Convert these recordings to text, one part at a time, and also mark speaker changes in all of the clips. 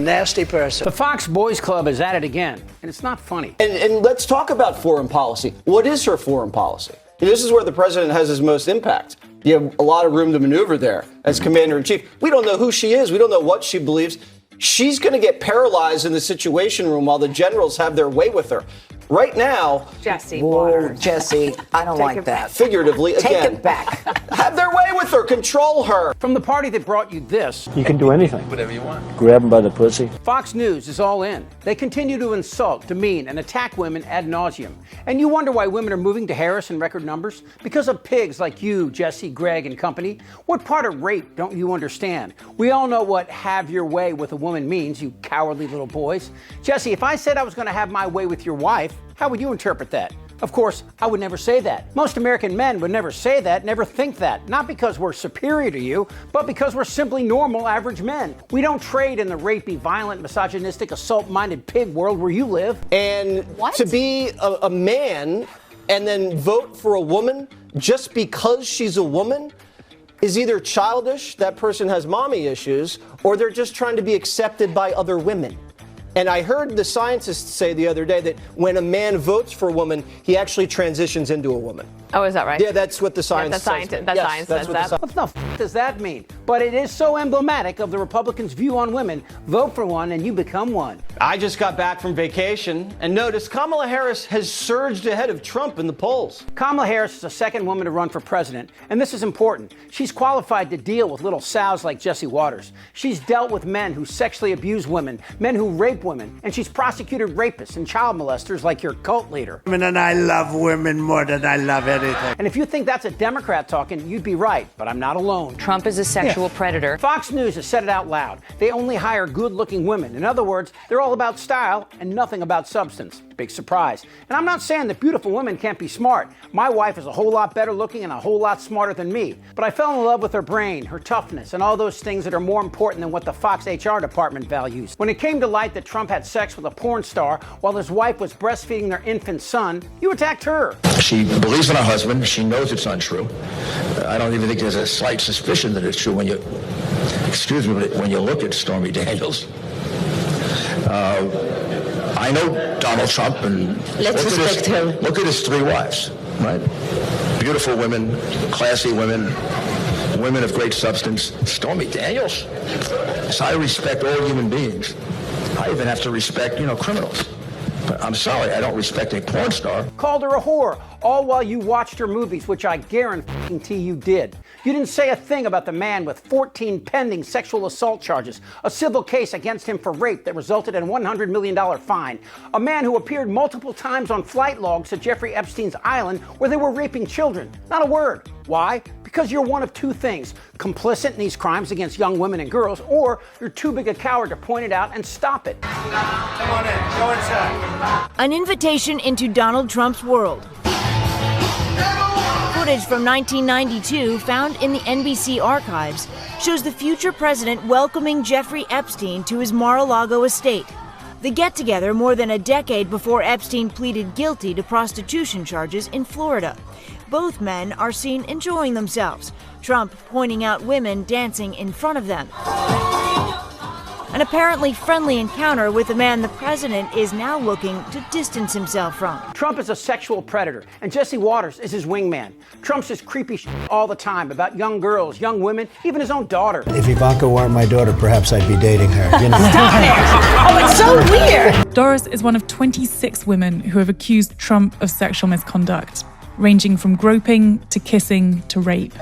Speaker 1: nasty person.
Speaker 2: The Fox Boys Club is at it again, and it's not funny.
Speaker 3: And let's talk about foreign policy. What is her foreign policy? This is where the president has his most impact. You have a lot of room to maneuver there as commander-in-chief. We don't know who she is. We don't know what she believes. She's going to get paralyzed in the Situation Room while the generals have their way with her. Right now,
Speaker 4: Jesse,
Speaker 5: Jesse, I don't like that.
Speaker 3: Figuratively,
Speaker 5: Take
Speaker 3: again,
Speaker 5: it back.
Speaker 3: have their way with her, control her.
Speaker 2: From the party that brought you this,
Speaker 6: You can do anything.
Speaker 7: Whatever you want.
Speaker 6: Grab him by the pussy.
Speaker 2: Fox News is all in. They continue to insult, demean, and attack women ad nauseum. And you wonder why women are moving to Harris in record numbers? Because of pigs like you, Jesse, Greg, and company. What part of rape don't you understand? We all know what have your way with a woman means, you cowardly little boys. Jesse, if I said I was going to have my way with your wife, how would you interpret that? Of course, I would never say that. Most American men would never say that, never think that. Not because we're superior to you, but because we're simply normal, average men. We don't trade in the rapey, violent, misogynistic, assault-minded pig world where you live.
Speaker 3: And to be a man and then vote for a woman just because she's a woman is either childish, that person has mommy issues, or they're just trying to be accepted by other women. And I heard the scientists say the other day that when a man votes for a woman, he actually transitions into a woman.
Speaker 4: Oh, is that right?
Speaker 3: Yeah, that's what the science says.
Speaker 4: Science says that.
Speaker 2: What the f does that mean? But it is so emblematic of the Republicans' view on women. Vote for one and you become one.
Speaker 3: I just got back from vacation and noticed Kamala Harris has surged ahead of Trump in the polls.
Speaker 2: Kamala Harris is the second woman to run for president, and this is important. She's qualified to deal with little sows like Jesse Waters. She's dealt with men who sexually abuse women, men who rape women, and she's prosecuted rapists and child molesters like your cult leader.
Speaker 1: And I love women more than I love anything.
Speaker 2: And if you think that's a Democrat talking, you'd be right, but I'm not alone.
Speaker 4: Trump is a sexual predator.
Speaker 2: Fox News has said it out loud. They only hire good-looking women. In other words, they're all about style and nothing about substance. Big surprise. And I'm not saying that beautiful women can't be smart. My wife is a whole lot better looking and a whole lot smarter than me. But I fell in love with her brain, her toughness, and all those things that are more important than what the Fox HR department values. When it came to light that Trump had sex with a porn star while his wife was breastfeeding their infant son, you attacked her.
Speaker 7: She believes in her husband. She knows it's untrue. I don't even think there's a slight suspicion that it's true when you look at Stormy Daniels. I know Donald Trump, and
Speaker 5: Let's respect him.
Speaker 7: Look at his three wives, right? Beautiful women, classy women, women of great substance. Stormy Daniels. So I respect all human beings. I even have to respect, criminals. But I'm sorry, I don't respect a porn star.
Speaker 2: Called her a whore, all while you watched her movies, which I guarantee you did. You didn't say a thing about the man with 14 pending sexual assault charges, a civil case against him for rape that resulted in a $100 million fine, a man who appeared multiple times on flight logs at Jeffrey Epstein's island where they were raping children. Not a word. Why? Because you're one of two things: complicit in these crimes against young women and girls, or you're too big a coward to point it out and stop it.
Speaker 1: Come on in. Go inside.
Speaker 8: An invitation into Donald Trump's world. Footage from 1992 found in the NBC archives shows the future president welcoming Jeffrey Epstein to his Mar-a-Lago estate. The get-together more than a decade before Epstein pleaded guilty to prostitution charges in Florida. Both men are seen enjoying themselves, Trump pointing out women dancing in front of them. An apparently friendly encounter with a man the president is now looking to distance himself from.
Speaker 2: Trump is a sexual predator, and Jesse Waters is his wingman. Trump says creepy shit all the time about young girls, young women, even his own daughter.
Speaker 9: If Ivanka weren't my daughter, perhaps I'd be dating her.
Speaker 8: Stop it! Oh, it's so weird!
Speaker 10: Doris is one of 26 women who have accused Trump of sexual misconduct, ranging from groping to kissing to rape.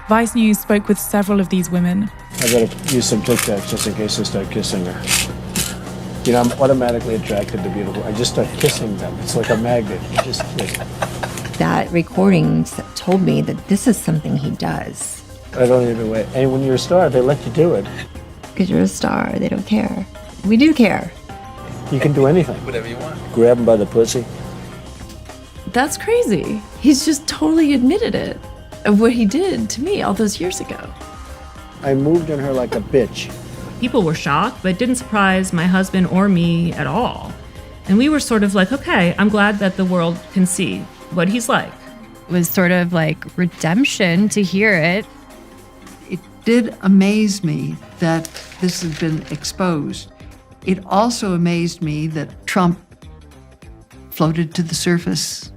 Speaker 10: Vice News spoke with several of these women.
Speaker 6: I better use some Tic Tacs just in case I start kissing her. I'm automatically attracted to beautiful. I just start kissing them. It's like a magnet.
Speaker 11: That recording told me that this is something he does.
Speaker 6: I don't even wait. And when you're a star, they let you do it.
Speaker 11: Because you're a star, they don't care. We do care.
Speaker 6: You can do anything.
Speaker 7: Whatever you want.
Speaker 6: Grab him by the pussy.
Speaker 12: That's crazy. He's just totally admitted it, of what he did to me all those years ago.
Speaker 6: I moved on her like a bitch.
Speaker 13: People were shocked, but it didn't surprise my husband or me at all. And we were sort of like, okay, I'm glad that the world can see what he's like.
Speaker 14: It was sort of like redemption to hear it.
Speaker 15: It did amaze me that this has been exposed. It also amazed me that Trump floated to the surface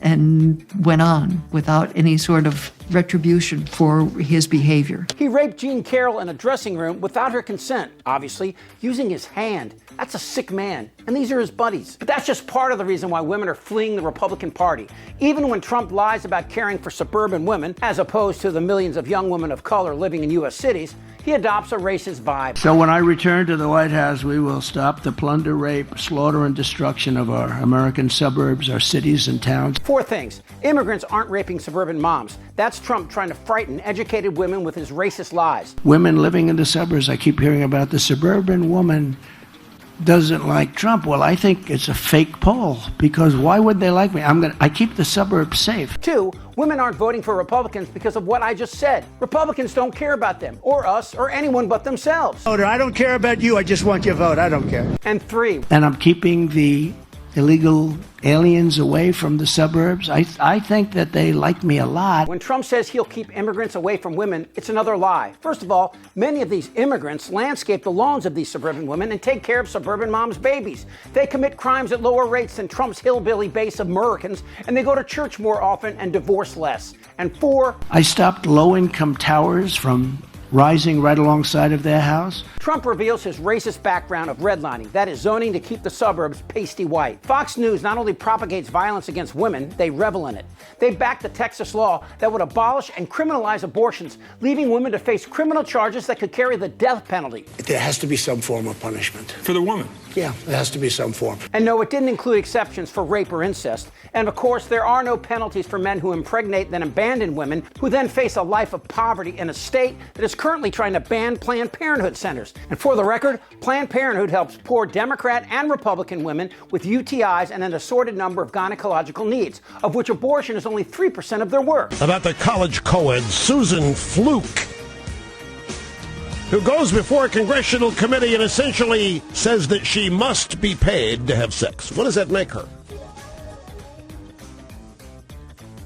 Speaker 15: and went on without any sort of retribution for his behavior.
Speaker 2: He raped Jean Carroll in a dressing room without her consent, obviously, using his hand. That's a sick man, and these are his buddies. But that's just part of the reason why women are fleeing the Republican Party. Even when Trump lies about caring for suburban women, as opposed to the millions of young women of color living in U.S. cities, he adopts a racist vibe.
Speaker 6: So when I return to the White House, we will stop the plunder, rape, slaughter, and destruction of our American suburbs, our cities and towns.
Speaker 2: 4 things. Immigrants aren't raping suburban moms. That's Trump trying to frighten educated women with his racist lies.
Speaker 6: Women living in the suburbs, I keep hearing about the suburban woman doesn't like Trump. Well, I think it's a fake poll, because why would they like me? I keep the suburbs safe.
Speaker 2: 2, women aren't voting for Republicans because of what I just said. Republicans don't care about them, or us, or anyone but themselves.
Speaker 1: I don't care about you. I just want your vote. I don't care.
Speaker 2: And 3,
Speaker 6: And I'm keeping the illegal aliens away from the suburbs. I think that they like me a lot.
Speaker 2: when Trump says he'll keep immigrants away from women, it's another lie. First of all, many of these immigrants landscape the lawns of these suburban women and take care of suburban moms' babies. They commit crimes at lower rates than Trump's hillbilly base of Americans, and they go to church more often and divorce less. And 4,
Speaker 6: I stopped low-income towers from rising right alongside of their house.
Speaker 2: Trump reveals his racist background of redlining, that is zoning to keep the suburbs pasty white. Fox News not only propagates violence against women, they revel in it. They back the Texas law that would abolish and criminalize abortions, leaving women to face criminal charges that could carry the death penalty.
Speaker 1: There has to be some form of punishment.
Speaker 16: For the woman?
Speaker 1: Yeah, there has to be some form.
Speaker 2: And no, it didn't include exceptions for rape or incest. And of course, there are no penalties for men who impregnate then abandon women, who then face a life of poverty in a state that is currently trying to ban Planned Parenthood centers. And for the record, Planned Parenthood helps poor Democrat and Republican women with UTIs and an assorted number of gynecological needs, of which abortion is only 3% of their work.
Speaker 17: About the college co-ed Susan Fluke, who goes before a congressional committee and essentially says that she must be paid to have sex. What does that make her?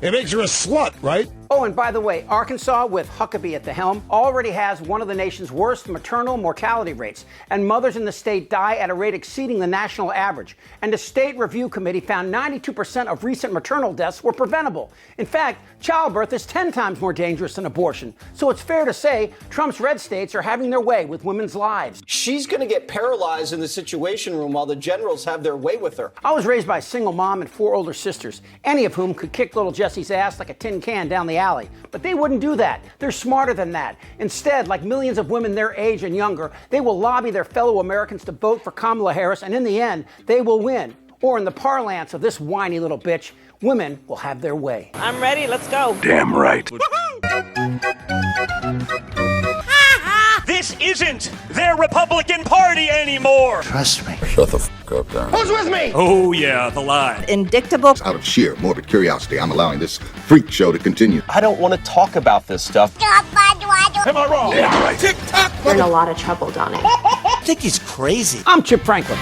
Speaker 17: It makes her a slut, right?
Speaker 2: Oh, and by the way, Arkansas, with Huckabee at the helm, already has one of the nation's worst maternal mortality rates, and mothers in the state die at a rate exceeding the national average. And the State Review Committee found 92% of recent maternal deaths were preventable. In fact, childbirth is 10 times more dangerous than abortion. So it's fair to say Trump's red states are having their way with women's lives.
Speaker 3: She's going to get paralyzed in the Situation Room while the generals have their way with her.
Speaker 2: I was raised by a single mom and 4 older sisters, any of whom could kick little Jesse's ass like a tin can down the alley. But they wouldn't do that. They're smarter than that. Instead, like millions of women their age and younger, they will lobby their fellow Americans to vote for Kamala Harris, and in the end, they will win. Or in the parlance of this whiny little bitch, women will have their way.
Speaker 18: I'm ready. Let's go.
Speaker 1: Damn right.
Speaker 19: This isn't their Republican Party anymore.
Speaker 6: Trust me.
Speaker 20: Shut the fuck up, Darren.
Speaker 1: Who's with me?
Speaker 19: Oh, yeah, the lie.
Speaker 18: Indictable.
Speaker 20: Out of sheer morbid curiosity, I'm allowing this freak show to continue.
Speaker 21: I don't want to talk about this stuff.
Speaker 1: Am I wrong?
Speaker 20: Yeah, right.
Speaker 1: Tick-tock.
Speaker 22: You're in a lot of trouble, Donnie.
Speaker 1: I think he's crazy.
Speaker 2: I'm Chip Franklin.